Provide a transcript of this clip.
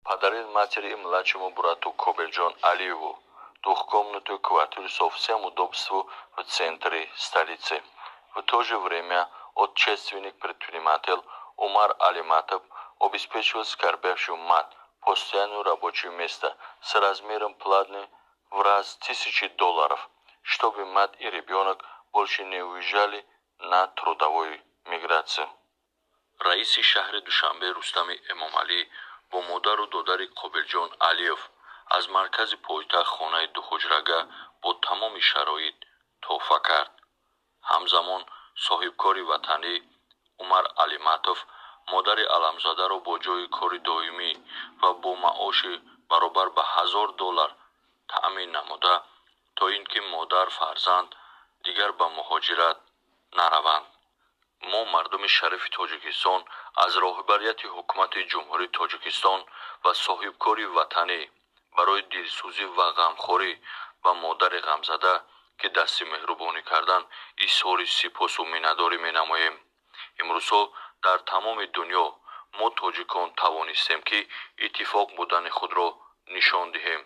Подарил матери и младшему брату Кобельджон Алиеву двухкомнатную квартиру со всем удобством в центре столицы. В то же время отечественник предприниматель Умар Алиматов обеспечивал скорбящую мать постоянное рабочее место с размером платы в раз $1000, чтобы мать и ребенок больше не уезжали на трудовую миграцию. раиси шаҳри душанбе рустами эмомалӣ бо модару додари қобилҷон алиев аз маркази пойтахт хонаи дуҳуҷрага бо тамоми шароит тӯҳфа кард. ҳамзамон соҳибкори ватанӣ умар алиматов модари аламзадаро бо ҷои кори доимӣ ва бо маоши баробар ба $1000 таъмин намуда, то ин ки модар фарзанд дигар ба муҳоҷират нараванд. мо мардуми шарифи тоҷикистон аз роҳбарияти ҳукумати ҷумҳурии тоҷикистон ва соҳибкори ватанӣ барои дилсӯзӣ ва ғамхорӣ ба модари ғамзада ки дасти меҳрубонӣ карданд изҳори сипосу миннатдорӣ менамоем. имрӯзҳо дар тамоми дунё мо тоҷикон тавонистем ки иттифоқ будани худро нишон диҳем.